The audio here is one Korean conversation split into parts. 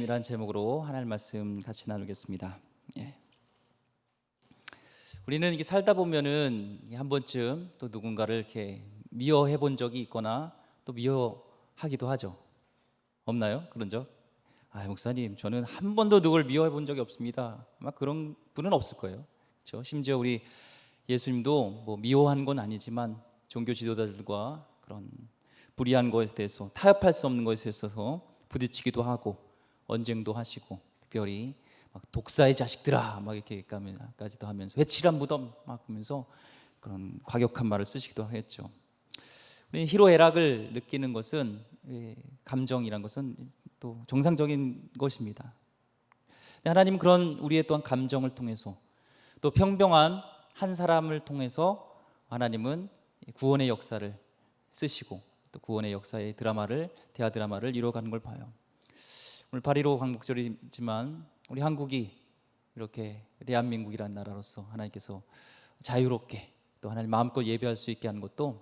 믿음이란 제목으로 하나님 말씀 같이 나누겠습니다. 우리는 이게 살다 보면은 한 번쯤 또 누군가를 이렇게 미워해 본 적이 있거나 또 미워하기도 하죠. 없나요? 그런 적? 목사님, 저는 한 번도 누굴 미워해 본 적이 없습니다. 아마 그런 분은 없을 거예요. 그렇죠? 심지어 우리 예수님도 뭐 미워한 건 아니지만 종교 지도자들과 그런 불의한 것에 대해서 타협할 수 없는 것에 있어서 부딪히기도 하고 언쟁도 하시고, 특별히 막 독사의 자식들아 막 이렇게까지도 하면서 회칠한 무덤 막 하면서 그런 과격한 말을 쓰시기도 하겠죠. 우리 희로애락을 느끼는 것은, 감정이란 것은 또 정상적인 것입니다. 하나님은 그런 우리의 또한 감정을 통해서, 또 평범한 한 사람을 통해서 하나님은 구원의 역사를 쓰시고 또 구원의 역사의 대화 드라마를 이루어가는 걸 봐요. 오늘 8.15 광복절이지만 우리 한국이 이렇게 대한민국이라는 나라로서 하나님께서 자유롭게 또 하나님 마음껏 예배할 수 있게 하는 것도,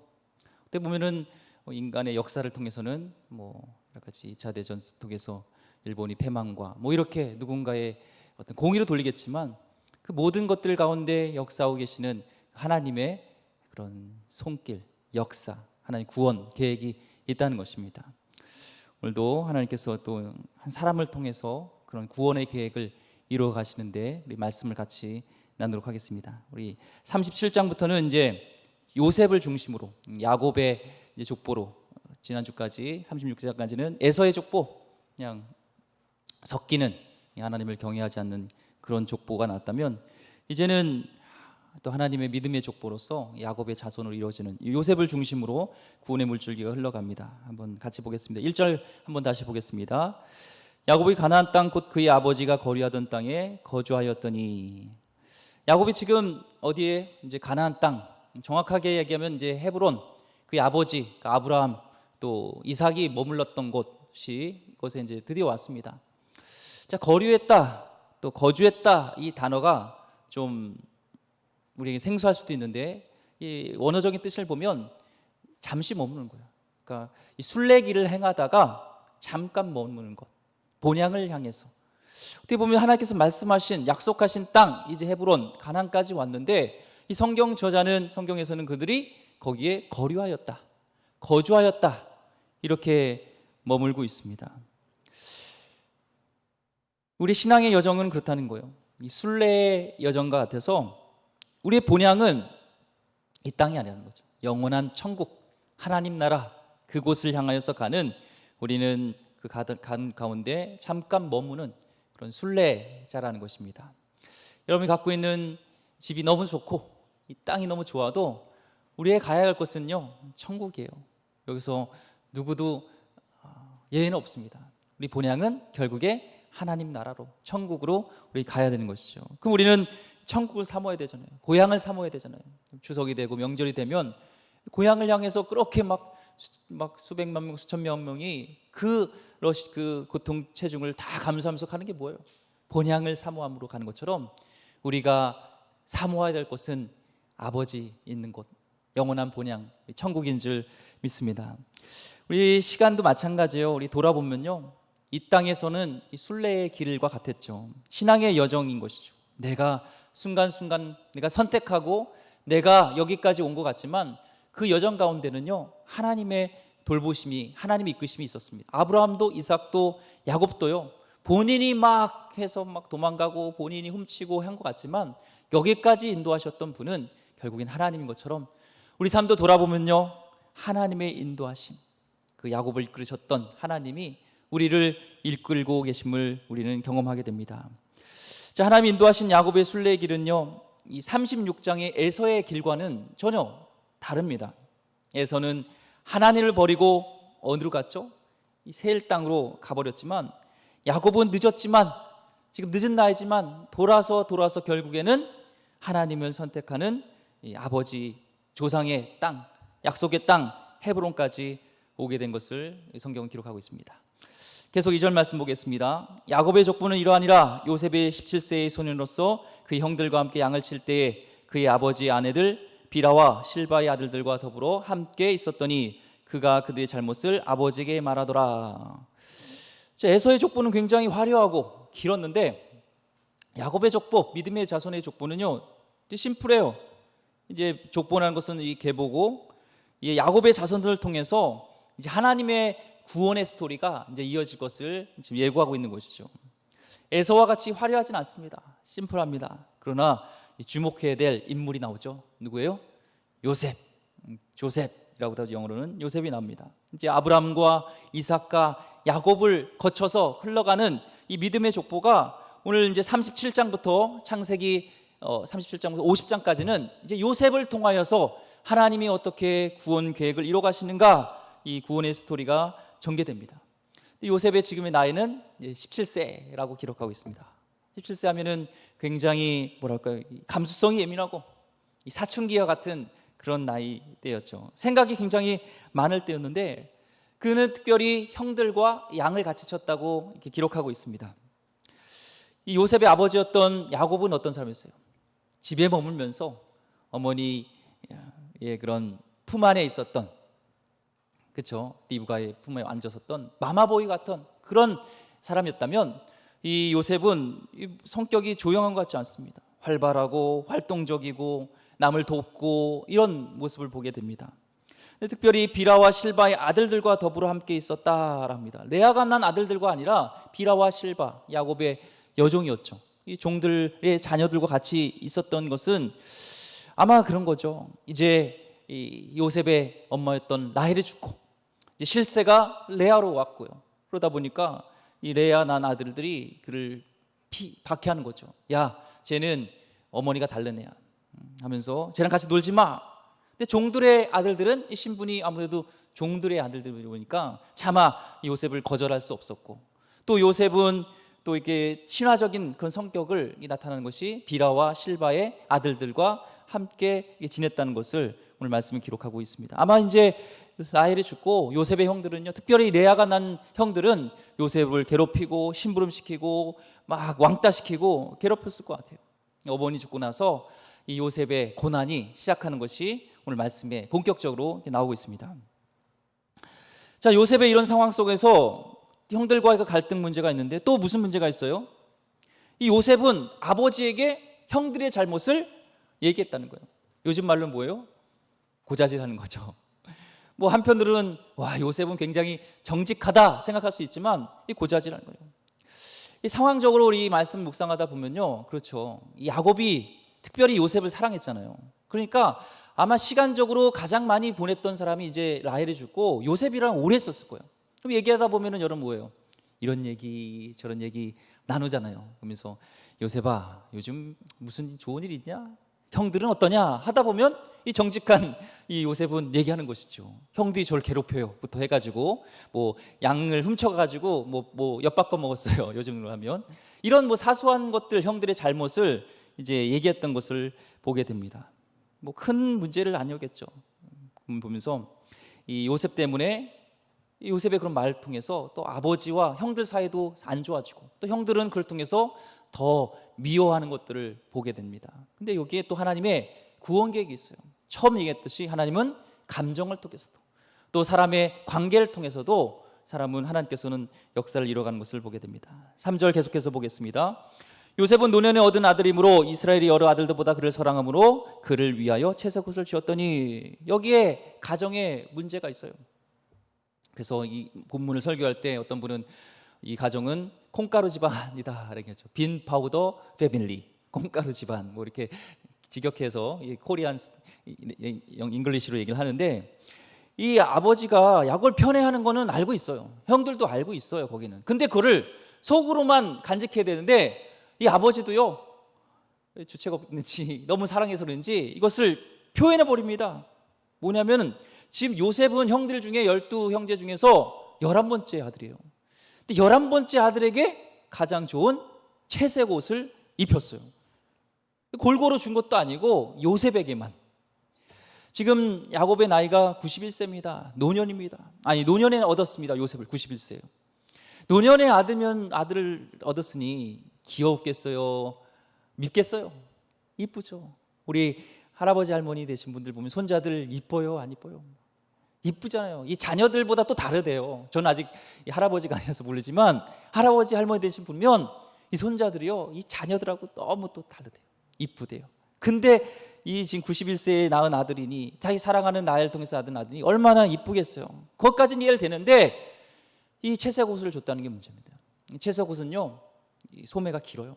어떻게 보면은 인간의 역사를 통해서는 여러 가지 2차 대전 속에서 일본이 패망과 이렇게 누군가의 어떤 공의로 돌리겠지만, 그 모든 것들 가운데 역사하고 계시는 하나님의 그런 손길, 역사, 하나님 구원 계획이 있다는 것입니다. 오늘도 하나님께서 또 한 사람을 통해서 그런 구원의 계획을 이루어 가시는데 우리 말씀을 같이 나누도록 하겠습니다. 우리 37장부터는 이제 요셉을 중심으로 야곱의 이제 족보로, 지난주까지 36장까지는 에서의 족보, 그냥 섞이는 하나님을 경외하지 않는 그런 족보가 나왔다면, 이제는 또 하나님의 믿음의 족보로서 야곱의 자손으로 이루어지는 요셉을 중심으로 구원의 물줄기가 흘러갑니다. 한번 같이 보겠습니다. 1절 한번 다시 보겠습니다. 야곱이 가나안 땅 곧 그의 아버지가 거류하던 땅에 거주하였더니, 야곱이 지금 어디에? 이제 가나안 땅, 정확하게 얘기하면 이제 헤브론, 그의 아버지 아브라함 또 이삭이 머물렀던 곳에 이제 드디어 왔습니다. 자, 거류했다 또 거주했다, 이 단어가 좀 우리에게 생소할 수도 있는데, 이 원어적인 뜻을 보면 잠시 머무는 거예요. 그러니까 이 순례길을 행하다가 잠깐 머무는 것, 본향을 향해서. 어떻게 보면 하나님께서 말씀하신 약속하신 땅, 이제 헤브론 가나안까지 왔는데, 이 성경 저자는, 성경에서는 그들이 거기에 거류하였다, 거주하였다, 이렇게 머물고 있습니다. 우리 신앙의 여정은 그렇다는 거예요. 이 순례의 여정과 같아서 우리의 본향은 이 땅이 아니라는 거죠. 영원한 천국, 하나님 나라, 그곳을 향하여서 가는, 우리는 그 간 가운데 잠깐 머무는 그런 순례자라는 것입니다. 여러분이 갖고 있는 집이 너무 좋고 이 땅이 너무 좋아도 우리의 가야 할 곳은요, 천국이에요. 여기서 누구도 예외는 없습니다. 우리 본향은 결국에 하나님 나라로, 천국으로 우리 가야 되는 것이죠. 그럼 우리는 천국을 사모해야 되잖아요. 고향을 사모해야 되잖아요. 추석이 되고 명절이 되면 고향을 향해서 그렇게 막 수백만 명, 수천만 명이 그 고통 체중을 다 감수하면서 가는 게 뭐예요? 본향을 사모함으로 가는 것처럼 우리가 사모해야 될 곳은 아버지 있는 곳, 영원한 본향, 천국인 줄 믿습니다. 우리 시간도 마찬가지예요. 우리 돌아보면요, 이 땅에서는 이 순례의 길과 같았죠. 신앙의 여정인 것이죠. 내가 순간순간 내가 선택하고 내가 여기까지 온 것 같지만, 그 여정 가운데는요, 하나님의 돌보심이, 하나님의 이끄심이 있었습니다. 아브라함도 이삭도 야곱도요, 본인이 막 해서 막 도망가고 본인이 훔치고 한 것 같지만 여기까지 인도하셨던 분은 결국엔 하나님인 것처럼, 우리 삶도 돌아보면요, 하나님의 인도하심, 그 야곱을 이끌으셨던 하나님이 우리를 이끌고 계심을 우리는 경험하게 됩니다. 자, 하나님 인도하신 야곱의 순례의 길은요, 이 36장의 에서의 길과는 전혀 다릅니다. 에서는 하나님을 버리고 어디로 갔죠? 이 세일 땅으로 가버렸지만, 야곱은 늦었지만, 지금 늦은 나이지만 돌아서 결국에는 하나님을 선택하는 이 아버지 조상의 땅, 약속의 땅 헤브론까지 오게 된 것을 성경은 기록하고 있습니다. 계속 2절 말씀 보겠습니다. 야곱의 족보는 이러하니라. 요셉이 17세의 소년으로서 그 형들과 함께 양을 칠 때에 그의 아버지의 아내들 비라와 실바의 아들들과 더불어 함께 있었더니 그가 그들의 잘못을 아버지에게 말하더라. 에서의 족보는 굉장히 화려하고 길었는데 야곱의 족보, 믿음의 자손의 족보는요 심플해요. 이제 족보라는 것은 이 계보고 이 야곱의 자손들을 통해서 이제 하나님의 구원의 스토리가 이제 이어질 것을 지금 예고하고 있는 것이죠. 에서와 같이 화려하진 않습니다. 심플합니다. 그러나 주목해야 될 인물이 나오죠. 누구예요? 요셉, 조셉이라고 하죠. 영어로는 요셉이 나옵니다. 이제 아브라함과 이삭과 야곱을 거쳐서 흘러가는 이 믿음의 족보가 오늘 이제 37장부터 창세기 37장부터 50장까지는 이제 요셉을 통하여서 하나님이 어떻게 구원 계획을 이뤄 가시는가, 이 구원의 스토리가 전개됩니다. 요셉의 지금의 나이는 17세라고 기록하고 있습니다. 17세 하면은 굉장히 뭐랄까요, 감수성이 예민하고 사춘기와 같은 그런 나이 때였죠. 생각이 굉장히 많을 때였는데 그는 특별히 형들과 양을 같이 쳤다고 이렇게 기록하고 있습니다. 이 요셉의 아버지였던 야곱은 어떤 사람이었어요? 집에 머물면서 어머니의 그런 품 안에 있었던, 그렇죠, 리브가의 품에 앉았었던 마마보이 같은 그런 사람이었다면 이 요셉은 성격이 조용한 것 같지 않습니다. 활발하고 활동적이고 남을 돕고 이런 모습을 보게 됩니다. 특별히 비라와 실바의 아들들과 더불어 함께 있었다랍니다. 레아가 난 아들들과 아니라 비라와 실바, 야곱의 여종이었죠. 이 종들의 자녀들과 같이 있었던 것은 아마 그런 거죠. 이제 이 요셉의 엄마였던 라헬이 죽고 이제 실세가 레아로 왔고요. 그러다 보니까 이 레아 난 아들들이 그를 박해하는 거죠. 야, 쟤는 어머니가 다른 애야 하면서 쟤랑 같이 놀지 마. 근데 종들의 아들들은 이 신분이 아무래도 종들의 아들들이다 보니까 차마 요셉을 거절할 수 없었고, 또 요셉은 또 이렇게 친화적인 그런 성격을 나타나는 것이 비라와 실바의 아들들과 함께 지냈다는 것을 오늘 말씀을 기록하고 있습니다. 아마 이제 라헬이 죽고 요셉의 형들은요, 특별히 레아가 난 형들은 요셉을 괴롭히고 심부름시키고 막 왕따시키고 괴롭혔을 것 같아요. 어머니 죽고 나서 이 요셉의 고난이 시작하는 것이 오늘 말씀에 본격적으로 나오고 있습니다. 자, 요셉의 이런 상황 속에서 형들과의 그 갈등 문제가 있는데 또 무슨 문제가 있어요? 이 요셉은 아버지에게 형들의 잘못을 얘기했다는 거예요. 요즘 말로 뭐예요? 고자질하는 거죠. 뭐 한편으로는 와, 요셉은 굉장히 정직하다 생각할 수 있지만 이 고자질하는 거예요. 이 상황적으로 우리 말씀 묵상하다 보면요, 그렇죠, 이 야곱이 특별히 요셉을 사랑했잖아요. 그러니까 아마 시간적으로 가장 많이 보냈던 사람이 이제 라헬이 죽고 요셉이랑 오래 했었을 거예요. 그럼 얘기하다 보면은 여러분 뭐예요? 이런 얘기 저런 얘기 나누잖아요. 그러면서 요셉아, 요즘 무슨 좋은 일 있냐? 형들은 어떠냐? 하다 보면 이 정직한 이 요셉은 얘기하는 것이죠. 형들이 저를 괴롭혀요부터 해가지고 뭐 양을 훔쳐가지고 뭐 엿바꿔 먹었어요. 요즘으로 하면 이런 뭐 사소한 것들, 형들의 잘못을 이제 얘기했던 것을 보게 됩니다. 뭐 큰 문제를 아니었겠죠. 보면서 이 요셉 때문에 이 요셉의 그런 말을 통해서 또 아버지와 형들 사이도 안 좋아지고 또 형들은 그걸 통해서 더 미워하는 것들을 보게 됩니다. 근데 여기에 또 하나님의 구원 계획이 있어요. 처음 얘기했듯이 하나님은 감정을 통해서도 또 사람의 관계를 통해서도 사람은 하나님께서는 역사를 이뤄가는 것을 보게 됩니다. 3절 계속해서 보겠습니다. 요셉은 노년에 얻은 아들이므로 이스라엘이 여러 아들들보다 그를 사랑하므로 그를 위하여 채색옷을 지었더니, 여기에 가정에 문제가 있어요. 그래서 이 본문을 설교할 때 어떤 분은 이 가정은 콩가루 집안이다 이렇게 하죠. 빈 파우더 패밀리, 콩가루 집안, 뭐 이렇게 직역해서 이 코리안 잉글리시로 얘기를 하는데, 이 아버지가 야곱을 편애하는 거는 알고 있어요. 형들도 알고 있어요, 거기는. 근데 그거를 속으로만 간직해야 되는데 이 아버지도요, 주체가 없는지 너무 사랑해서 그런지 이것을 표현해 버립니다. 뭐냐면 지금 요셉은 형들 중에 12형제 중에서 11번째 아들이에요. 근데 11번째 아들에게 가장 좋은 채색 옷을 입혔어요. 골고루 준 것도 아니고 요셉에게만. 지금 야곱의 나이가 91세입니다. 노년입니다. 아니, 노년에 얻었습니다. 요셉을 91세예요. 노년에 아들을 얻었으니 귀엽겠어요? 밉겠어요? 이쁘죠. 우리 할아버지 할머니 되신 분들 보면 손자들 이뻐요? 안 이뻐요? 이쁘잖아요. 이 자녀들보다 또 다르대요. 저는 아직 이 할아버지가 아니라서 모르지만 할아버지 할머니 되신 분면 이 손자들이요, 이 자녀들하고 너무 또 다르대요. 이쁘대요. 근데 이 지금 91세에 낳은 아들이니 자기 사랑하는 나를 통해서 낳은 아들이 얼마나 이쁘겠어요. 그것까지는 이해를 되는데 이 채색 옷을 줬다는 게 문제입니다. 채색 옷은요, 이 소매가 길어요.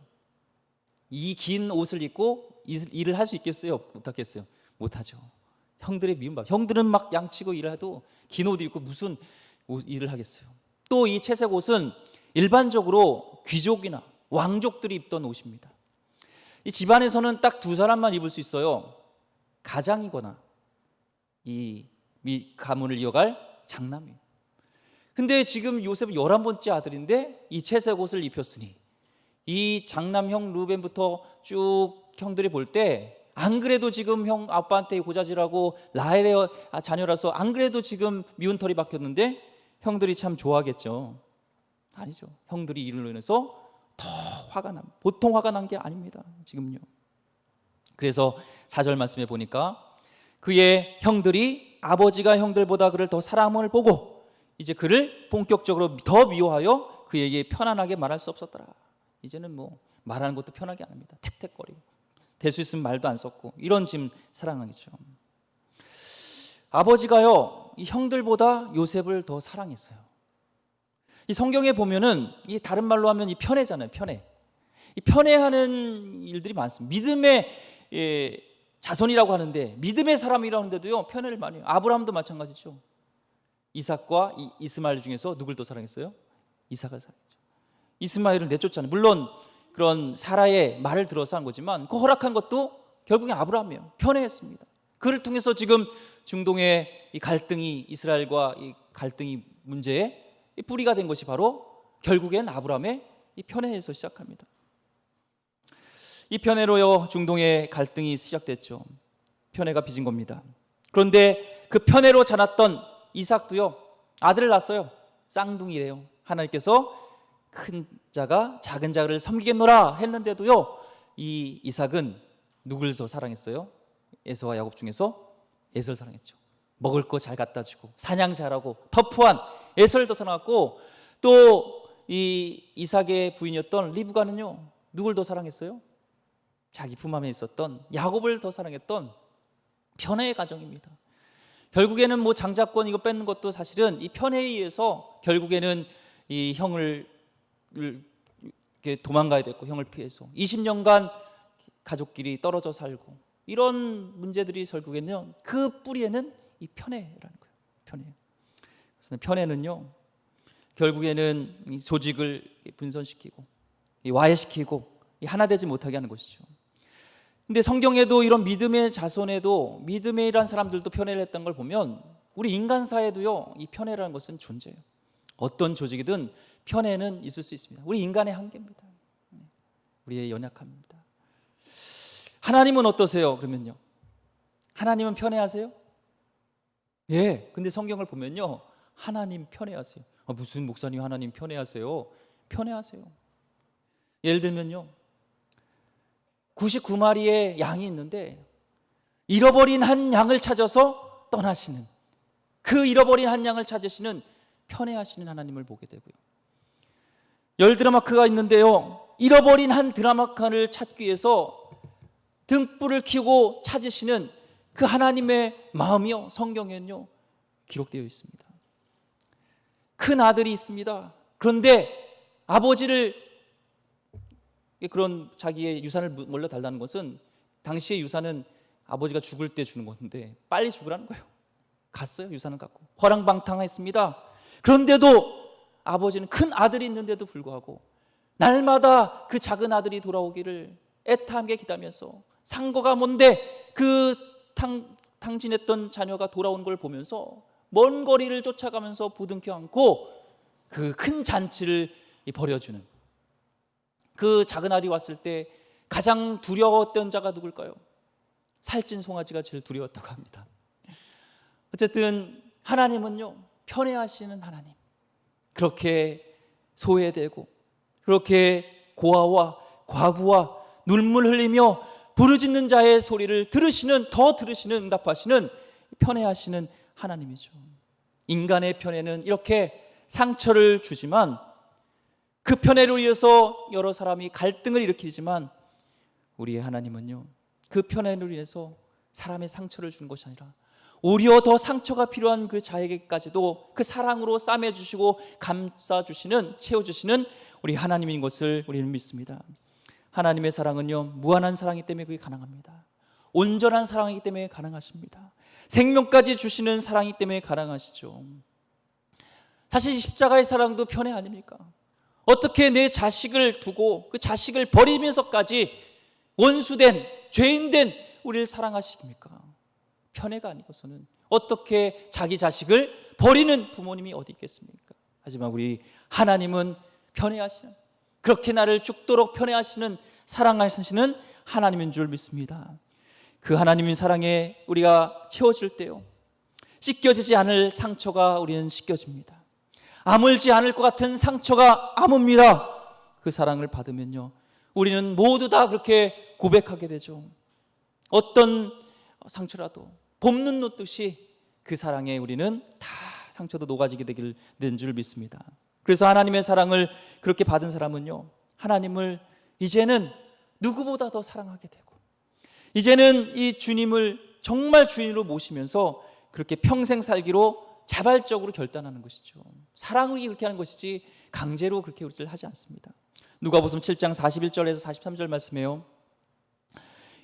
이 긴 옷을 입고 일을 할 수 있겠어요? 못하겠어요? 못하죠. 형들의 미움 봐. 형들은 막 양치고 일을 해도 긴 옷 입고 무슨 일을 하겠어요? 또 이 채색 옷은 일반적으로 귀족이나 왕족들이 입던 옷입니다. 이 집안에서는 딱 두 사람만 입을 수 있어요. 가장이거나 이 가문을 이어갈 장남이에요. 근데 지금 요셉은 11번째 아들인데 이 채색 옷을 입혔으니 이 장남형 루벤부터 쭉 형들이 볼 때 안 그래도 지금 형 아빠한테 고자질하고 라헬의 자녀라서 안 그래도 지금 미운 털이 박혔는데 형들이 참 좋아하겠죠. 아니죠. 형들이 이를 인해서 더 화가 납니다. 보통 화가 난 게 아닙니다. 지금요. 그래서 4절 말씀에 보니까 그의 형들이 아버지가 형들보다 그를 더 사랑함을 보고 이제 그를 본격적으로 더 미워하여 그에게 편안하게 말할 수 없었더라. 이제는 뭐 말하는 것도 편하게 안 합니다. 택택거리고 될 수 있으면 말도 안 섞고 이런 지금 사랑이죠. 아버지가요, 이 형들보다 요셉을 더 사랑했어요. 이 성경에 보면은 이 다른 말로 하면 이 편애잖아요. 편애. 이 편애하는 일들이 많습니다. 믿음의 자손이라고 하는데 믿음의 사람이라고 하는데도요 편애를 많이 해요. 아브라함도 마찬가지죠. 이삭과 이스마엘 중에서 누굴 더 사랑했어요? 이삭을 사랑했죠. 이스마엘을 내쫓잖아요. 물론 그런 사라의 말을 들어서 한 거지만 그 허락한 것도 결국엔 아브라함이에요. 편애했습니다. 그를 통해서 지금 중동의 이 갈등이 이스라엘과 이 갈등이 문제의 뿌리가 된 것이 바로 결국엔 아브라함의 이 편애에서 시작합니다. 이 편애로요 중동의 갈등이 시작됐죠. 편애가 빚은 겁니다. 그런데 그 편애로 자랐던 이삭도요 아들을 낳았어요. 쌍둥이래요. 하나님께서 큰 자가 작은 자를 섬기겠노라 했는데도요 이 이삭은 누굴 더 사랑했어요? 에서와 야곱 중에서 에서를 사랑했죠. 먹을 거 잘 갖다 주고 사냥 잘하고 터프한 에서를 더 사랑했고 또 이 이삭의 부인이었던 리브가는요 누굴 더 사랑했어요? 자기 품 안에 있었던 야곱을 더 사랑했던 편애의 가정입니다. 결국에는 뭐 장자권 이거 뺏는 것도 사실은 이 편애에 의해서 결국에는 이 형을 도망가야 됐고 형을 피해서 20년간 가족끼리 떨어져 살고 이런 문제들이 결국에는 그 뿌리에는 이 편애라는 거예요. 편애. 그래서 편애는요 결국에는 이 조직을 분선시키고 이 와해시키고 이 하나 되지 못하게 하는 것이죠. 근데 성경에도 이런 믿음의 자손에도 믿음의 일한 사람들도 편애를 했던 걸 보면 우리 인간사에도요 이 편애라는 것은 존재해요. 어떤 조직이든 편애는 있을 수 있습니다. 우리 인간의 한계입니다. 우리의 연약함입니다. 하나님은 어떠세요? 그러면요 하나님은 편애하세요? 예. 근데 성경을 보면요 하나님 편애하세요. 무슨 목사님 하나님 편애하세요? 편애하세요. 예를 들면요 99마리의 양이 있는데 잃어버린 한 양을 찾아서 떠나시는 그 잃어버린 한 양을 찾으시는 편애하시는 하나님을 보게 되고요. 10드라마크가 있는데요 잃어버린 한 드라마크를 찾기 위해서 등불을 켜고 찾으시는 그 하나님의 마음이요 성경에는요 기록되어 있습니다. 큰 아들이 있습니다. 그런데 아버지를 그런 자기의 유산을 몰려 달라는 것은 당시의 유산은 아버지가 죽을 때 주는 건데 빨리 죽으라는 거예요. 갔어요. 유산을 갖고 허랑방탕했습니다. 그런데도 아버지는 큰 아들이 있는데도 불구하고 날마다 그 작은 아들이 돌아오기를 애타게 기다리면서 상고가 뭔데 그 탕진했던 자녀가 돌아온 걸 보면서 먼 거리를 쫓아가면서 부둥켜 안고 그 큰 잔치를 벌여주는 그 작은 아들이 왔을 때 가장 두려웠던 자가 누굴까요? 살찐 송아지가 제일 두려웠다고 합니다. 어쨌든 하나님은요 편애하시는 하나님, 그렇게 소외되고 그렇게 고아와 과부와 눈물 흘리며 부르짖는 자의 소리를 들으시는 더 들으시는 응답하시는 편애하시는 하나님이죠. 인간의 편에는 이렇게 상처를 주지만, 그 편애로 인해서 여러 사람이 갈등을 일으키지만, 우리의 하나님은요, 그 편애로 인해서 사람의 상처를 주는 것이 아니라 오히려 더 상처가 필요한 그 자에게까지도 그 사랑으로 싸매주시고 감싸주시는, 채워주시는 우리 하나님인 것을 우리는 믿습니다. 하나님의 사랑은요, 무한한 사랑이기 때문에 그게 가능합니다. 온전한 사랑이기 때문에 가능하십니다. 생명까지 주시는 사랑이기 때문에 가능하시죠. 사실 이 십자가의 사랑도 편애 아닙니까? 어떻게 내 자식을 두고 그 자식을 버리면서까지 원수된, 죄인된 우리를 사랑하십니까? 편애가 아니고서는 어떻게 자기 자식을 버리는 부모님이 어디 있겠습니까? 하지만 우리 하나님은 편애하시는, 그렇게 나를 죽도록 편애하시는, 사랑하시는 하나님인 줄 믿습니다. 그 하나님의 사랑에 우리가 채워질 때요, 씻겨지지 않을 상처가 우리는 씻겨집니다. 아물지 않을 것 같은 상처가 아뭅니다. 그 사랑을 받으면요, 우리는 모두 다 그렇게 고백하게 되죠. 어떤 상처라도 봄눈 놓듯이 그 사랑에 우리는 다 상처도 녹아지게 되길 된 줄 믿습니다. 그래서 하나님의 사랑을 그렇게 받은 사람은요, 하나님을 이제는 누구보다 더 사랑하게 되고, 이제는 이 주님을 정말 주인으로 모시면서 그렇게 평생 살기로 자발적으로 결단하는 것이죠. 사랑이 그렇게 하는 것이지 강제로 그렇게 우리를 하지 않습니다. 누가복음 7장 41절에서 43절 말씀해요.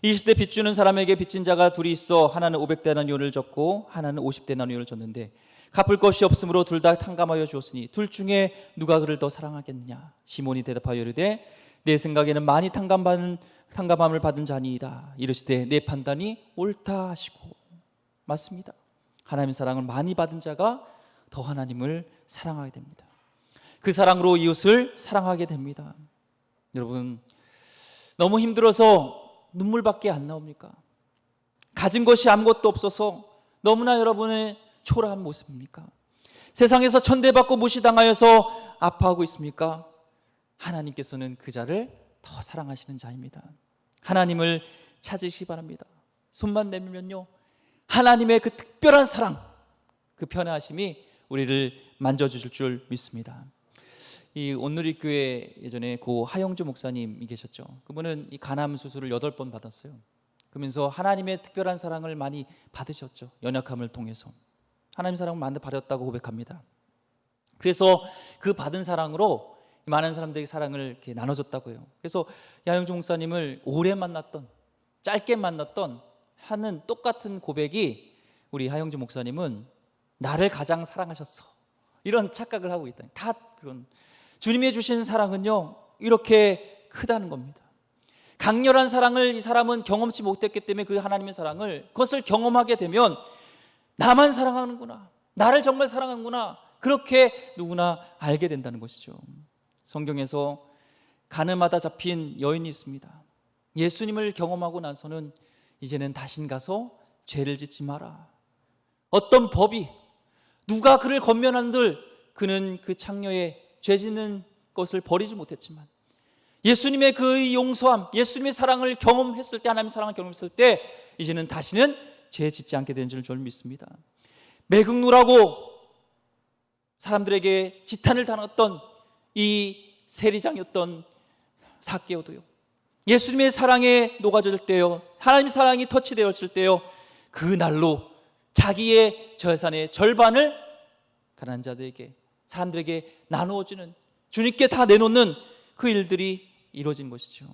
이 시대 빚주는 사람에게 빚진 자가 둘이 있어 하나는 500데나리온을 줬고 하나는 50데나리온을 줬는데 갚을 것이 없으므로 둘 다 탕감하여 주었으니 둘 중에 누가 그를 더 사랑하겠느냐? 시몬이 대답하여 이르되 내 생각에는 많이 탕감함을 받은 자니이다. 이르시되 내 판단이 옳다 하시고. 맞습니다. 하나님의 사랑을 많이 받은 자가 더 하나님을 사랑하게 됩니다. 그 사랑으로 이웃을 사랑하게 됩니다. 여러분, 너무 힘들어서 눈물밖에 안 나옵니까? 가진 것이 아무것도 없어서 너무나 여러분의 초라한 모습입니까? 세상에서 천대받고 무시당하여서 아파하고 있습니까? 하나님께서는 그 자를 더 사랑하시는 자입니다. 하나님을 찾으시기 바랍니다. 손만 내밀면요, 하나님의 그 특별한 사랑, 그 편애하심이 우리를 만져주실 줄 믿습니다. 이 온누리교회 예전에 고 하영주 목사님이 계셨죠. 그분은 이 간암 수술을 8번 받았어요. 그러면서 하나님의 특별한 사랑을 많이 받으셨죠. 연약함을 통해서 하나님 사랑을 많이 받았다고 고백합니다. 그래서 그 받은 사랑으로 많은 사람들에게 사랑을 이렇게 나눠줬다고 해요. 그래서 하영주 목사님을 오래 만났던, 짧게 만났던 하는 똑같은 고백이, 우리 하영주 목사님은 나를 가장 사랑하셨어, 이런 착각을 하고 있다. 다 그런 주님이 주신 사랑은요, 이렇게 크다는 겁니다. 강렬한 사랑을 이 사람은 경험치 못했기 때문에 그 하나님의 사랑을, 그것을 경험하게 되면 나만 사랑하는구나, 나를 정말 사랑하는구나, 그렇게 누구나 알게 된다는 것이죠. 성경에서 가늠하다 잡힌 여인이 있습니다. 예수님을 경험하고 나서는 이제는 다신 가서 죄를 짓지 마라. 어떤 법이, 누가 그를 건면한들 그는 그 창녀의 죄 짓는 것을 버리지 못했지만 예수님의 그 용서함, 예수님의 사랑을 경험했을 때, 하나님의 사랑을 경험했을 때 이제는 다시는 죄 짓지 않게 된 줄 저는 믿습니다. 매국노라고 사람들에게 지탄을 당했던 이 세리장이었던 삭개오도요, 예수님의 사랑에 녹아질 때요, 하나님의 사랑이 터치되었을 때요, 그 날로 자기의 재산의 절반을 가난한 자들에게, 사람들에게 나누어주는, 주님께 다 내놓는 그 일들이 이루어진 것이죠.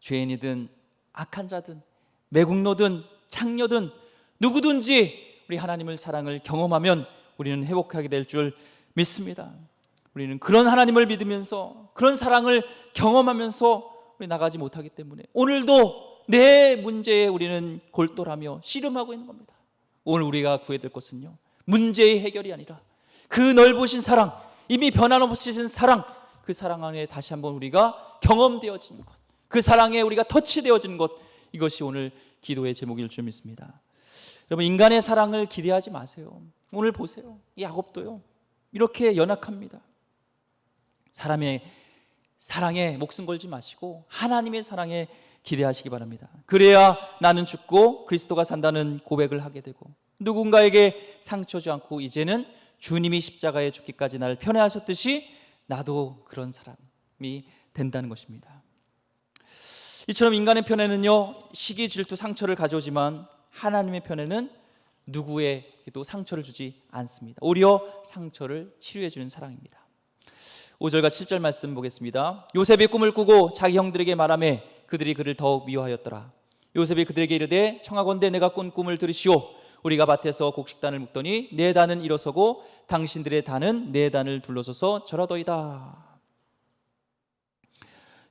죄인이든 악한 자든 매국노든 창녀든 누구든지 우리 하나님의 사랑을 경험하면 우리는 회복하게 될 줄 믿습니다. 우리는 그런 하나님을 믿으면서 그런 사랑을 경험하면서 우리 나가지 못하기 때문에 오늘도 내 문제에 우리는 골똘하며 씨름하고 있는 겁니다. 오늘 우리가 구해야 될 것은요, 문제의 해결이 아니라 그 넓으신 사랑, 이미 변함없으신 사랑, 그 사랑 안에 다시 한번 우리가 경험되어진 것, 그 사랑에 우리가 터치되어진 것, 이것이 오늘 기도의 제목일 줄 믿습니다. 여러분, 인간의 사랑을 기대하지 마세요. 오늘 보세요, 야곱도요, 이렇게 연약합니다. 사람의 사랑에 목숨 걸지 마시고 하나님의 사랑에 기대하시기 바랍니다. 그래야 나는 죽고 그리스도가 산다는 고백을 하게 되고, 누군가에게 상처 주지 않고 이제는 주님이 십자가에 죽기까지 나를 편애하셨듯이 나도 그런 사람이 된다는 것입니다. 이처럼 인간의 편애는요, 시기, 질투, 상처를 가져오지만 하나님의 편애는 누구에게도 상처를 주지 않습니다. 오히려 상처를 치료해 주는 사랑입니다. 5절과 7절 말씀 보겠습니다. 요셉이 꿈을 꾸고 자기 형들에게 말하매 그들이 그를 더욱 미워하였더라. 요셉이 그들에게 이르되 청하건대 내가 꾼 꿈을 들으시오. 우리가 밭에서 곡식단을 묶더니 네 단은 일어서고 당신들의 단은 네 단을 둘러서서 절하더이다.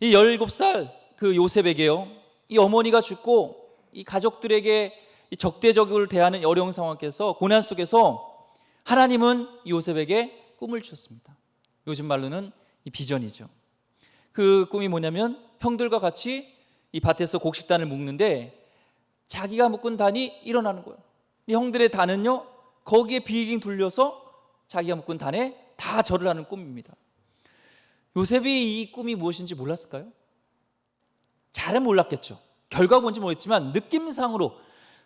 이 17살 그 요셉에게요, 이 어머니가 죽고 이 가족들에게 이 적대적으로 대하는 어려운 상황에서, 고난 속에서 하나님은 요셉에게 꿈을 주셨습니다. 요즘 말로는 이 비전이죠. 그 꿈이 뭐냐면 형들과 같이 이 밭에서 곡식단을 묶는데 자기가 묶은 단이 일어나는 거예요. 이 형들의 단은요, 거기에 빙 둘려서 자기가 묶은 단에 다 절을 하는 꿈입니다. 요셉이 이 꿈이 무엇인지 몰랐을까요? 잘은 몰랐겠죠. 결과가 뭔지 모르겠지만 느낌상으로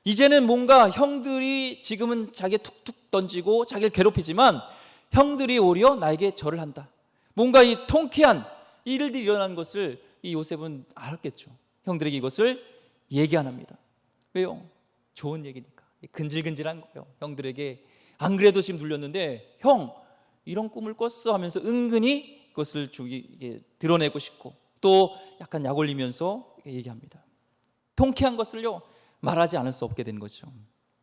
이제는 뭔가 형들이 지금은 자기를 툭툭 던지고 자기를 괴롭히지만 형들이 오히려 나에게 절을 한다. 뭔가 이 통쾌한 일들이 일어나는 것을 이 요셉은 알았겠죠. 형들에게 이것을 얘기 안 합니다. 왜요? 좋은 얘기니까. 근질근질한 거예요. 형들에게 안 그래도 지금 눌렸는데 형 이런 꿈을 꿨어 하면서 은근히 그것을 드러내고 싶고 또 약간 약 올리면서 얘기합니다. 통쾌한 것을요 말하지 않을 수 없게 되는 거죠.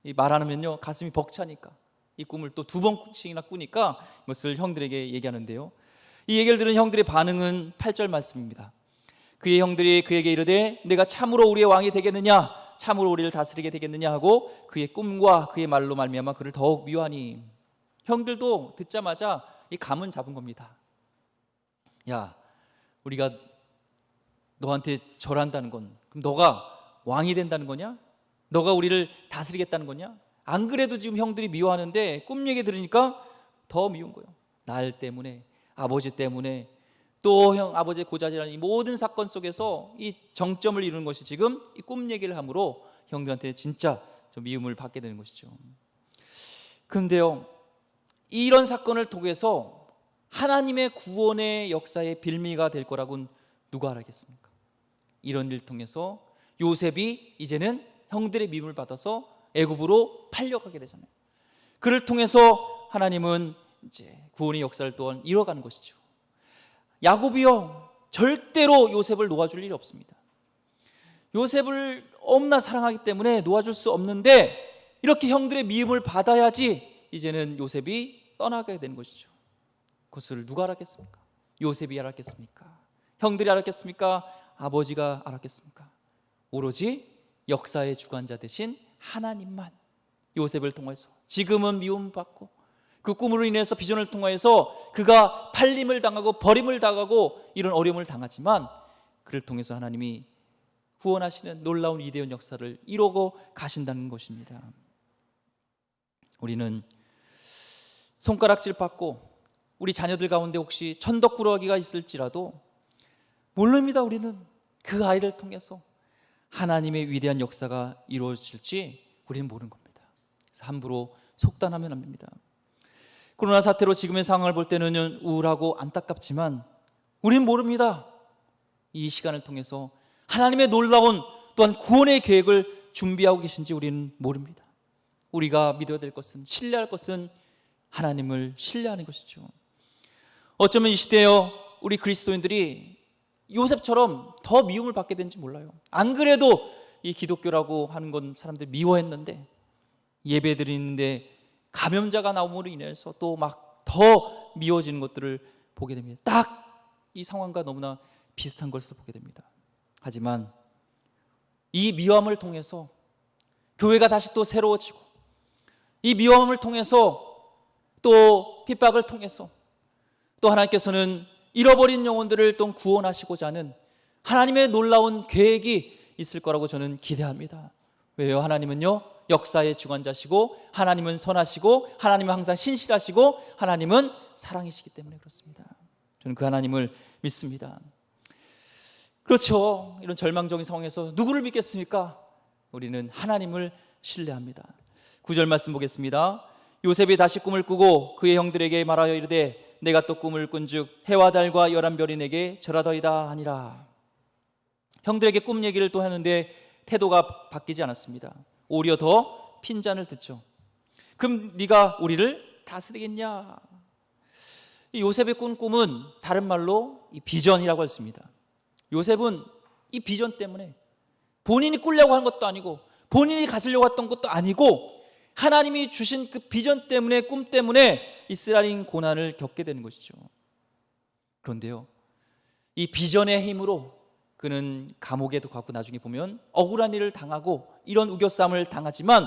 이 말 안 하면요 가슴이 벅차니까 이 꿈을 또 2번씩이나 꾸니까 이것을 형들에게 얘기하는데요, 이 얘기를 들은 형들의 반응은 8절 말씀입니다. 그의 형들이 그에게 이르되 내가 참으로 우리의 왕이 되겠느냐, 참으로 우리를 다스리게 되겠느냐 하고 그의 꿈과 그의 말로 말미암아 그를 더욱 미워하니. 형들도 듣자마자 이 감은 잡은 겁니다. 야, 우리가 너한테 절한다는 건 그럼 너가 왕이 된다는 거냐? 너가 우리를 다스리겠다는 거냐? 안 그래도 지금 형들이 미워하는데 꿈 얘기 들으니까 더 미운 거예요. 날 때문에, 아버지 때문에, 또 형 아버지의 고자질하는 이 모든 사건 속에서 이 정점을 이루는 것이 지금 이 꿈 얘기를 함으로 형들한테 진짜 좀 미움을 받게 되는 것이죠. 그런데요, 이런 사건을 통해서 하나님의 구원의 역사의 빌미가 될 거라고는 누가 알겠습니까? 이런 일을 통해서 요셉이 이제는 형들의 미움을 받아서 애굽으로 팔려가게 되잖아요. 그를 통해서 하나님은 이제 구원의 역사를 또한 이뤄가는 것이죠. 야곱이요 절대로 요셉을 놓아줄 일이 없습니다. 요셉을 너무나 사랑하기 때문에 놓아줄 수 없는데 이렇게 형들의 미움을 받아야지 이제는 요셉이 떠나게 되는 것이죠. 그것을 누가 알았겠습니까? 요셉이 알았겠습니까? 형들이 알았겠습니까? 아버지가 알았겠습니까? 오로지 역사의 주관자 되신 하나님만 요셉을 통해서 지금은 미움받고 그 꿈으로 인해서 비전을 통해서 그가 팔림을 당하고 버림을 당하고 이런 어려움을 당하지만 그를 통해서 하나님이 구원하시는 놀라운 위대한 역사를 이루고 가신다는 것입니다. 우리는 손가락질 받고 우리 자녀들 가운데 혹시 천덕꾸러기가 있을지라도 모릅니다. 우리는 그 아이를 통해서 하나님의 위대한 역사가 이루어질지 우리는 모르는 겁니다. 그래서 함부로 속단하면 안 됩니다. 코로나 사태로 지금의 상황을 볼 때는 우울하고 안타깝지만 우리는 모릅니다. 이 시간을 통해서 하나님의 놀라운 또한 구원의 계획을 준비하고 계신지 우리는 모릅니다. 우리가 믿어야 될 것은, 신뢰할 것은 하나님을 신뢰하는 것이죠. 어쩌면 이 시대에 우리 그리스도인들이 요셉처럼 더 미움을 받게 된지 몰라요. 안 그래도 이 기독교라고 하는 건 사람들이 미워했는데 예배 드리는데 감염자가 나옴으로 인해서 또 막 더 미워지는 것들을 보게 됩니다. 딱 이 상황과 너무나 비슷한 것을 보게 됩니다. 하지만 이 미움을 통해서 교회가 다시 또 새로워지고 이 미움을 통해서 또 핍박을 통해서 또 하나님께서는 잃어버린 영혼들을 또 구원하시고자 하는 하나님의 놀라운 계획이 있을 거라고 저는 기대합니다. 왜요? 하나님은요 역사의 주관자시고 하나님은 선하시고 하나님은 항상 신실하시고 하나님은 사랑이시기 때문에 그렇습니다. 저는 그 하나님을 믿습니다. 그렇죠. 이런 절망적인 상황에서 누구를 믿겠습니까? 우리는 하나님을 신뢰합니다. 9절 말씀 보겠습니다. 요셉이 다시 꿈을 꾸고 그의 형들에게 말하여 이르되 내가 또 꿈을 꾼즉 해와 달과 11별이 내게 절하더이다 하니라. 형들에게 꿈 얘기를 또 하는데 태도가 바뀌지 않았습니다. 오히려 더 핀잔을 듣죠. 그럼 네가 우리를 다스리겠냐? 이 요셉의 꾼 꿈은 다른 말로 이 비전이라고 했습니다. 요셉은 이 비전 때문에 본인이 꾸려고 한 것도 아니고 본인이 가지려고 했던 것도 아니고 하나님이 주신 그 비전 때문에, 꿈 때문에 이스라엘인 고난을 겪게 되는 것이죠. 그런데요, 이 비전의 힘으로 그는 감옥에도 가고 나중에 보면 억울한 일을 당하고 이런 우겨쌈을 당하지만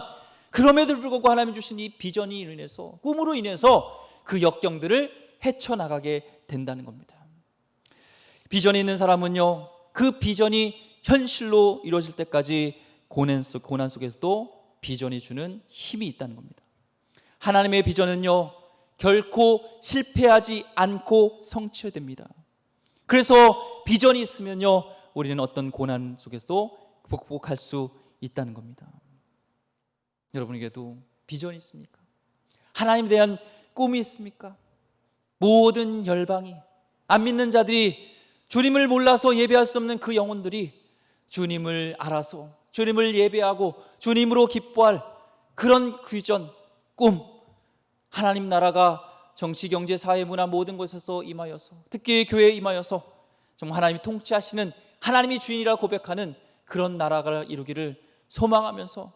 그럼에도 불구하고 하나님이 주신 이 비전이 인해서, 꿈으로 인해서 그 역경들을 헤쳐나가게 된다는 겁니다. 비전이 있는 사람은요, 그 비전이 현실로 이루어질 때까지 고난 속에서도 비전이 주는 힘이 있다는 겁니다. 하나님의 비전은요, 결코 실패하지 않고 성취됩니다. 그래서 비전이 있으면요, 우리는 어떤 고난 속에서도 극복할 수 있다는 겁니다. 여러분에게도 비전이 있습니까? 하나님에 대한 꿈이 있습니까? 모든 열방이, 안 믿는 자들이, 주님을 몰라서 예배할 수 없는 그 영혼들이 주님을 알아서 주님을 예배하고 주님으로 기뻐할 그런 비전, 꿈, 하나님 나라가 정치, 경제, 사회, 문화 모든 곳에서 임하여서, 특히 교회에 임하여서 정말 하나님이 통치하시는, 하나님이 주인이라 고백하는 그런 나라가 이루기를 소망하면서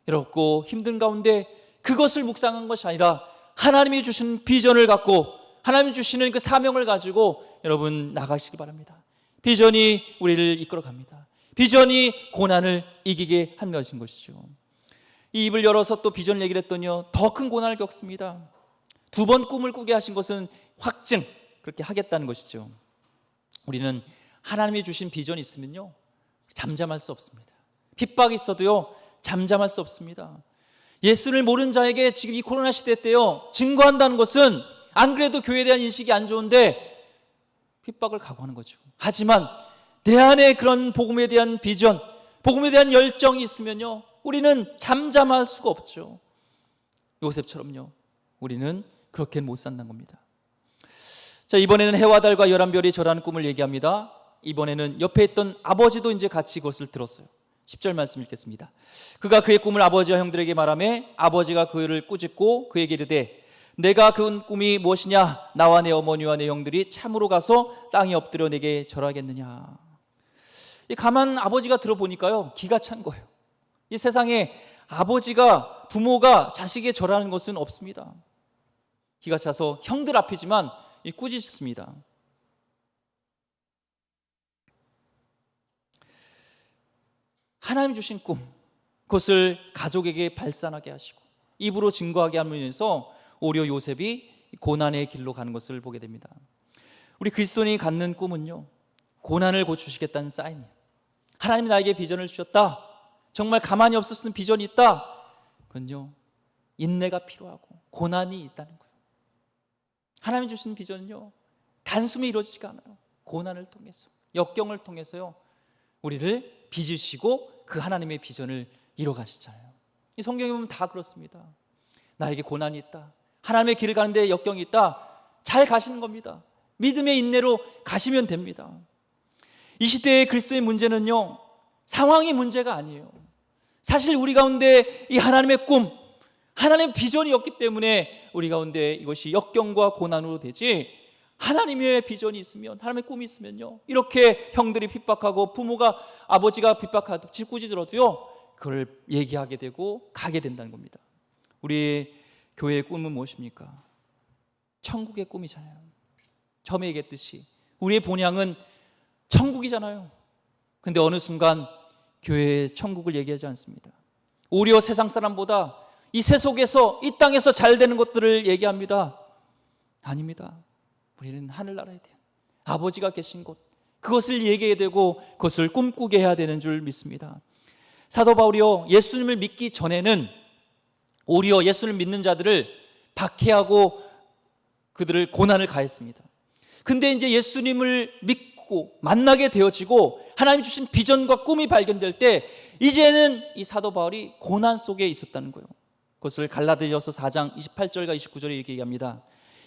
어렵고 힘든 가운데 그것을 묵상한 것이 아니라 하나님이 주신 비전을 갖고, 하나님이 주시는 그 사명을 가지고 여러분 나가시기 바랍니다. 비전이 우리를 이끌어갑니다. 비전이 고난을 이기게 한 것인 것이죠. 이 입을 열어서 또 비전을 얘기를 했더니요, 더 큰 고난을 겪습니다. 2번 꿈을 꾸게 하신 것은 확증, 그렇게 하겠다는 것이죠. 우리는 하나님이 주신 비전이 있으면요, 잠잠할 수 없습니다. 핍박이 있어도요, 잠잠할 수 없습니다. 예수를 모르는 자에게 지금 이 코로나 시대 때요, 증거한다는 것은 안 그래도 교회에 대한 인식이 안 좋은데 핍박을 각오하는 거죠. 하지만 내 안에 그런 복음에 대한 비전, 복음에 대한 열정이 있으면요, 우리는 잠잠할 수가 없죠. 요셉처럼요, 우리는 그렇게 못 산다는 겁니다. 자, 이번에는 해와 달과 11별이 절하는 꿈을 얘기합니다. 이번에는 옆에 있던 아버지도 이제 같이 그것을 들었어요. 10절 말씀 읽겠습니다. 그가 그의 꿈을 아버지와 형들에게 말하며 아버지가 그를 꾸짖고 그에게 이르되 내가 그 꿈이 무엇이냐? 나와 내 어머니와 내 형들이 참으로 가서 땅에 엎드려 내게 절하겠느냐? 이 가만 아버지가 들어보니까요, 기가 찬 거예요. 이 세상에 아버지가, 부모가 자식에게 절하는 것은 없습니다. 기가 차서 형들 앞이지만 꾸짖습니다. 하나님 주신 꿈, 그것을 가족에게 발산하게 하시고 입으로 증거하게 함으로 인해서 오히려 요셉이 고난의 길로 가는 것을 보게 됩니다. 우리 그리스도인이 갖는 꿈은요, 고난을 고치시겠다는 사인이에요. 하나님이 나에게 비전을 주셨다, 정말 가만히 없을 수 있는 비전이 있다, 그건요, 인내가 필요하고 고난이 있다는 거예요. 하나님이 주신 비전은요, 단숨에 이루어지지가 않아요. 고난을 통해서, 역경을 통해서요, 우리를 빚으시고 그 하나님의 비전을 이뤄가시잖아요. 이 성경에 보면 다 그렇습니다. 나에게 고난이 있다, 하나님의 길을 가는데 역경이 있다, 잘 가시는 겁니다. 믿음의 인내로 가시면 됩니다. 이 시대의 그리스도의 문제는요, 상황이 문제가 아니에요. 사실 우리 가운데 이 하나님의 꿈, 하나님의 비전이 없기 때문에 우리 가운데 이것이 역경과 고난으로 되지, 하나님의 비전이 있으면, 하나님의 꿈이 있으면요, 이렇게 형들이 핍박하고 부모가, 아버지가 핍박하고 짓궂이들어도요, 그걸 얘기하게 되고 가게 된다는 겁니다. 우리 교회의 꿈은 무엇입니까? 천국의 꿈이잖아요. 처음에 얘기했듯이 우리의 본향은 천국이잖아요. 근데 어느 순간 교회의 천국을 얘기하지 않습니다. 오히려 세상 사람보다 이 세속에서, 이 땅에서 잘 되는 것들을 얘기합니다. 아닙니다. 우리는 하늘나라에 대한 아버지가 계신 곳, 그것을 얘기해야 되고 그것을 꿈꾸게 해야 되는 줄 믿습니다. 사도 바울이요, 예수님을 믿기 전에는 오히려 예수를 믿는 자들을 박해하고 그들을 고난을 가했습니다. 근데 이제 예수님을 믿고 만나게 되어지고 하나님 주신 비전과 꿈이 발견될 때 이제는 이 사도 바울이 고난 속에 있었다는 거예요. 그것을 갈라디아서 4장 28절과 29절에 이렇게 얘기합니다.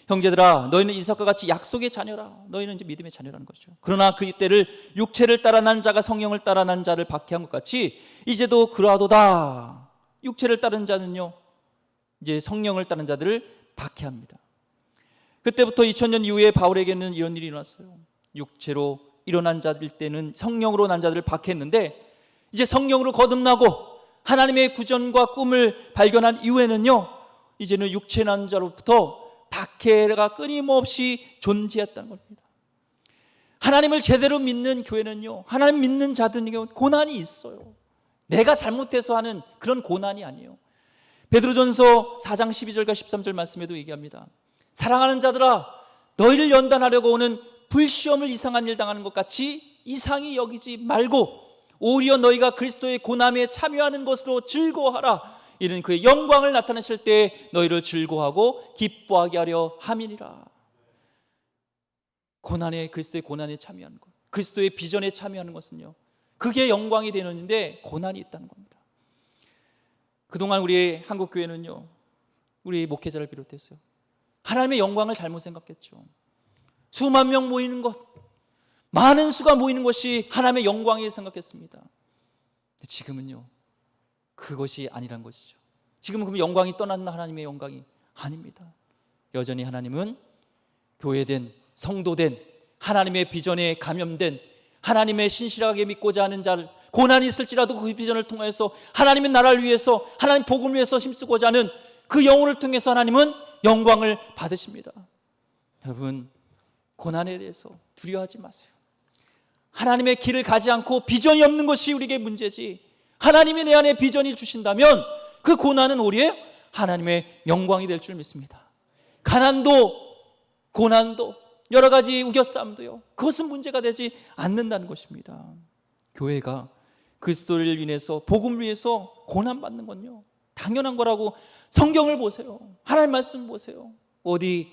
형제들아, 너희는 이삭과 같이 약속의 자녀라. 너희는 이제 믿음의 자녀라는 거죠. 그러나 그 때를 육체를 따라 난 자가 성령을 따라 난 자를 박해한 것 같이 이제도 그러하도다. 육체를 따른 자는요, 이제 성령을 따른 자들을 박해합니다. 그때부터 2000년 이후에 바울에게는 이런 일이 일어났어요. 육체로 일어난 자들 때는 성령으로 난 자들을 박해했는데, 이제 성령으로 거듭나고 하나님의 구전과 꿈을 발견한 이후에는요, 이제는 육체 난 자로부터 박해가 끊임없이 존재했다는 겁니다. 하나님을 제대로 믿는 교회는요, 하나님 믿는 자들에게 고난이 있어요. 내가 잘못해서 하는 그런 고난이 아니에요. 베드로전서 4장 12절과 13절 말씀에도 얘기합니다. 사랑하는 자들아, 너희를 연단하려고 오는 불시험을 이상한 일 당하는 것 같이 이상히 여기지 말고 오히려 너희가 그리스도의 고난에 참여하는 것으로 즐거워하라. 이는 그의 영광을 나타내실 때 너희를 즐거워하고 기뻐하게 하려 함이니라. 그리스도의 고난에 참여하는 것, 그리스도의 비전에 참여하는 것은요, 그게 영광이 되는데 고난이 있다는 겁니다. 그동안 우리 한국교회는요, 우리 목회자를 비롯해서 하나님의 영광을 잘못 생각했죠. 수만 명 모이는 것, 많은 수가 모이는 것이 하나님의 영광이 생각했습니다. 근데 지금은요, 그것이 아니란 것이죠. 지금은 그럼 영광이 떠났나? 하나님의 영광이 아닙니다. 여전히 하나님은 교회된, 성도된, 하나님의 비전에 감염된, 하나님의 신실하게 믿고자 하는 자를, 고난이 있을지라도 그 비전을 통해서 하나님의 나라를 위해서, 하나님 복음을 위해서 힘쓰고자 하는 그 영혼을 통해서 하나님은 영광을 받으십니다. 여러분, 고난에 대해서 두려워하지 마세요. 하나님의 길을 가지 않고 비전이 없는 것이 우리에게 문제지, 하나님이 내 안에 비전이 주신다면 그 고난은 오히려 하나님의 영광이 될 줄 믿습니다. 가난도 고난도 여러 가지 우겨싸움도요, 그것은 문제가 되지 않는다는 것입니다. 교회가 그리스도를 인해서, 복음을 위해서 고난받는 건요, 당연한 거라고. 성경을 보세요. 하나님 말씀 보세요. 어디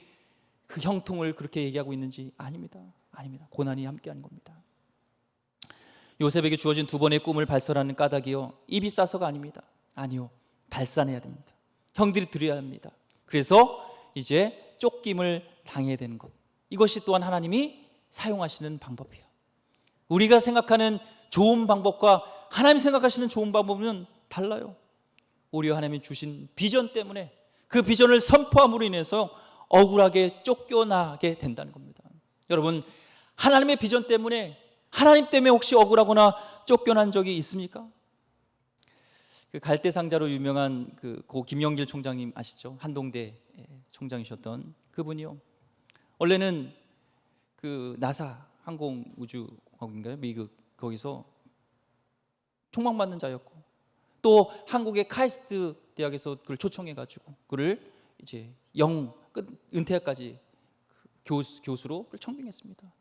그 형통을 그렇게 얘기하고 있는지 아닙니다. 아닙니다. 고난이 함께하는 겁니다. 요셉에게 주어진 두 번의 꿈을 발설하는 까닭이요, 입이 싸서가 아닙니다. 아니요, 발산해야 됩니다. 형들이 들어야 합니다. 그래서 이제 쫓김을 당해야 되는 것, 이것이 또한 하나님이 사용하시는 방법이에요. 우리가 생각하는 좋은 방법과 하나님 생각하시는 좋은 방법은 달라요. 오히려 하나님이 주신 비전 때문에 그 비전을 선포함으로 인해서 억울하게 쫓겨나게 된다는 겁니다. 여러분, 하나님의 비전 때문에, 하나님 때문에 혹시 억울하거나 쫓겨난 적이 있습니까? 그 갈대상자로 유명한 고 김영길 총장님 아시죠? 한동대 총장이셨던 그분이요, 원래는 그 나사 항공우주국인가요? 미국 거기서 총망 맞는 자였고, 또 한국의 카이스트 대학에서 그를 초청해가지고 그를 이제 은퇴까지 교수로 청빙했습니다.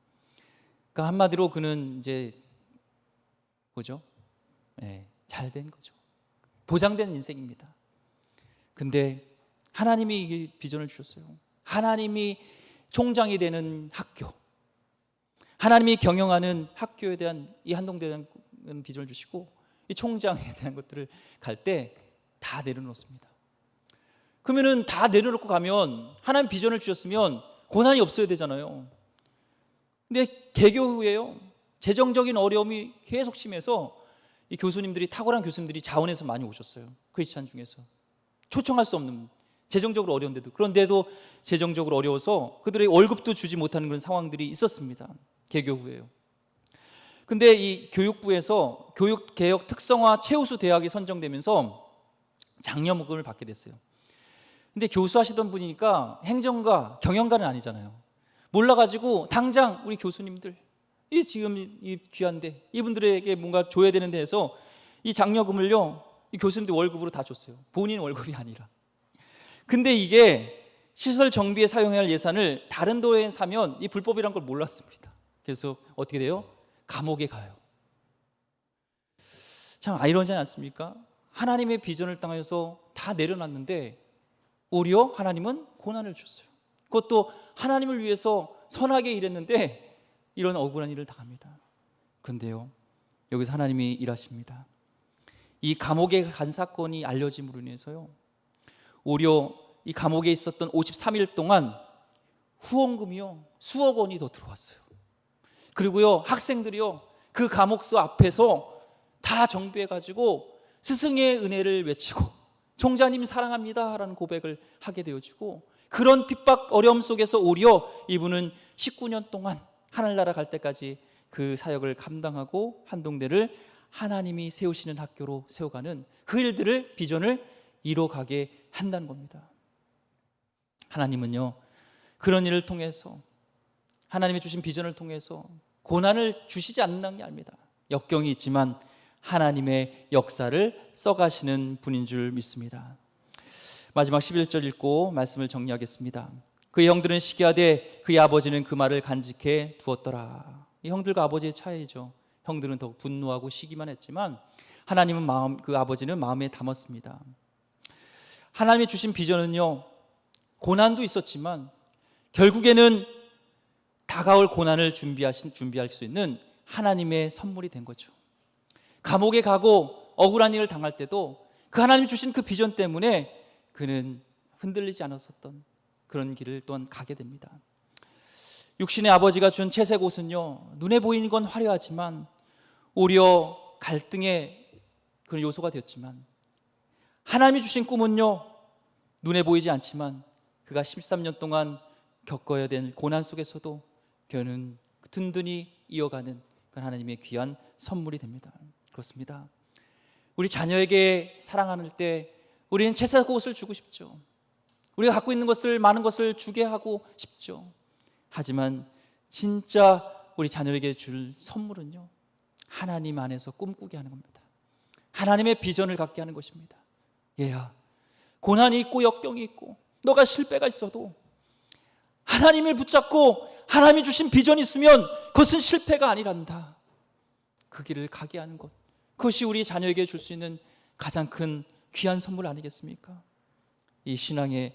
그러니까 한마디로 그는 이제 뭐죠? 잘 된 거죠. 보장된 인생입니다. 근데 하나님이 이 비전을 주셨어요. 하나님이 총장이 되는 학교, 하나님이 경영하는 학교에 대한 이 한동대에 대한 비전을 주시고, 이 총장에 대한 것들을 갈 때 다 내려놓습니다. 그러면은 다 내려놓고 가면, 하나님 비전을 주셨으면 고난이 없어야 되잖아요. 근데 개교 후에요, 재정적인 어려움이 계속 심해서 이 교수님들이, 탁월한 교수님들이 자원에서 많이 오셨어요. 크리스찬 중에서 초청할 수 없는, 재정적으로 어려운데도, 그런데도 재정적으로 어려워서 그들의 월급도 주지 못하는 그런 상황들이 있었습니다. 개교 후에요. 근데 이 교육부에서 교육개혁 특성화 최우수 대학이 선정되면서 장려금을 받게 됐어요. 근데 교수하시던 분이니까 행정가, 경영가는 아니잖아요. 몰라가지고 당장 우리 교수님들, 이 지금 이 귀한데 이분들에게 뭔가 줘야 되는데 해서 이 장려금을요, 이 교수님들 월급으로 다 줬어요. 본인 월급이 아니라. 근데 이게 시설 정비에 사용해야 할 예산을 다른 도에 사면 이 불법이란 걸 몰랐습니다. 그래서 어떻게 돼요? 감옥에 가요. 참 아이러니하지 않습니까? 하나님의 비전을 땅에서 다 내려놨는데 오히려 하나님은 고난을 줬어요. 그것도 하나님을 위해서 선하게 일했는데 이런 억울한 일을 당합니다. 그런데요, 여기서 하나님이 일하십니다. 이 감옥에 간 사건이 알려짐으로 인해서요, 오히려 이 감옥에 있었던 53일 동안 후원금이요 수억 원이 더 들어왔어요. 그리고요 학생들이요 그 감옥소 앞에서 다 정비해가지고 스승의 은혜를 외치고 총장님 사랑합니다 라는 고백을 하게 되어지고, 그런 핍박 어려움 속에서 오히려 이분은 19년 동안 하늘나라 갈 때까지 그 사역을 감당하고 한동대를 하나님이 세우시는 학교로 세워가는 그 일들을, 비전을 이뤄가게 한다는 겁니다. 하나님은요 그런 일을 통해서, 하나님이 주신 비전을 통해서 고난을 주시지 않는 게 아닙니다. 역경이 있지만 하나님의 역사를 써가시는 분인 줄 믿습니다. 마지막 11절 읽고 말씀을 정리하겠습니다. 그의 형들은 시기하되 그의 아버지는 그 말을 간직해 두었더라. 이 형들과 아버지의 차이죠. 형들은 더 분노하고 시기만 했지만 하나님은 그 아버지는 마음에 담았습니다. 하나님이 주신 비전은요 고난도 있었지만 결국에는 다가올 고난을 준비할 수 있는 하나님의 선물이 된 거죠. 감옥에 가고 억울한 일을 당할 때도 그 하나님이 주신 그 비전 때문에 그는 흔들리지 않았었던 그런 길을 또한 가게 됩니다. 육신의 아버지가 준 채색 옷은요 눈에 보이는 건 화려하지만 오히려 갈등의 그런 요소가 되었지만, 하나님이 주신 꿈은요 눈에 보이지 않지만 그가 13년 동안 겪어야 될 고난 속에서도 그는 든든히 이어가는 그 하나님의 귀한 선물이 됩니다. 그렇습니다. 우리 자녀에게 사랑할 때 우리는 채색 옷을 주고 싶죠. 우리가 갖고 있는 것을, 많은 것을 주게 하고 싶죠. 하지만 진짜 우리 자녀에게 줄 선물은요 하나님 안에서 꿈꾸게 하는 겁니다. 하나님의 비전을 갖게 하는 것입니다. 얘야, 고난이 있고 역경이 있고 너가 실패가 있어도 하나님을 붙잡고 하나님이 주신 비전이 있으면 그것은 실패가 아니란다. 그 길을 가게 하는 것, 그것이 우리 자녀에게 줄 수 있는 가장 큰 귀한 선물 아니겠습니까? 이 신앙의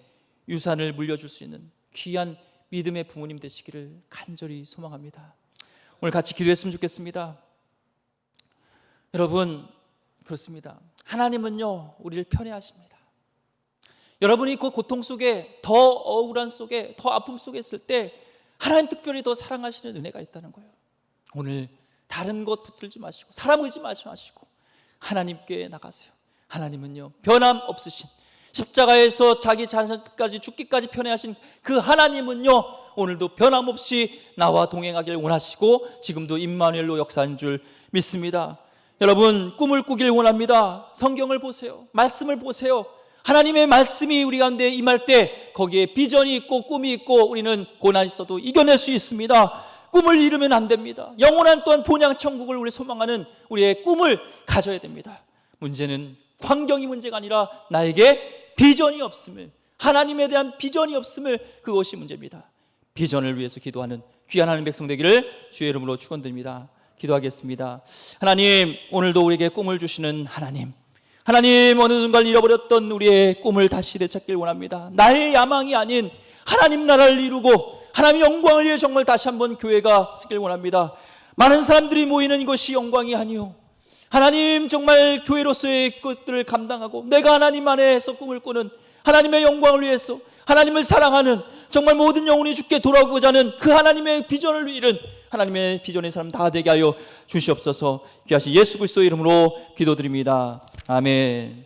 유산을 물려줄 수 있는 귀한 믿음의 부모님 되시기를 간절히 소망합니다. 오늘 같이 기도했으면 좋겠습니다. 여러분, 그렇습니다. 하나님은요 우리를 편애하십니다. 여러분이 그 고통 속에, 더 억울한 속에, 더 아픔 속에 있을 때 하나님 특별히 더 사랑하시는 은혜가 있다는 거예요. 오늘 다른 것 붙들지 마시고 사람 의지 마시고 하나님께 나가세요. 하나님은요 변함없으신, 십자가에서 자기 자신까지 죽기까지 편애하신 그 하나님은요 오늘도 변함없이 나와 동행하길 원하시고 지금도 임마누엘로 역사한 줄 믿습니다. 여러분, 꿈을 꾸길 원합니다. 성경을 보세요. 말씀을 보세요. 하나님의 말씀이 우리 가운데 임할 때 거기에 비전이 있고 꿈이 있고 우리는 고난이 있어도 이겨낼 수 있습니다. 꿈을 잃으면 안 됩니다. 영원한 또한 본향 천국을 우리 소망하는 우리의 꿈을 가져야 됩니다. 문제는 환경이 문제가 아니라 나에게 비전이 없음을, 하나님에 대한 비전이 없음을, 그것이 문제입니다. 비전을 위해서 기도하는 귀한 하나님 백성 되기를 주의 이름으로 축원드립니다. 기도하겠습니다. 하나님, 오늘도 우리에게 꿈을 주시는 하나님, 어느 순간 잃어버렸던 우리의 꿈을 다시 되찾길 원합니다. 나의 야망이 아닌 하나님 나라를 이루고 하나님의 영광을 위해 정말 다시 한번 교회가 쓰길 원합니다. 많은 사람들이 모이는 이것이 영광이 아니요, 하나님 정말 교회로서의 것들을 감당하고 내가 하나님 안에서 꿈을 꾸는, 하나님의 영광을 위해서 하나님을 사랑하는, 정말 모든 영혼이 주께 돌아오고자 하는 그 하나님의 비전을 이룬 하나님의 비전의 사람 다 되게 하여 주시옵소서. 귀하신 예수 그리스도의 이름으로 기도드립니다. 아멘.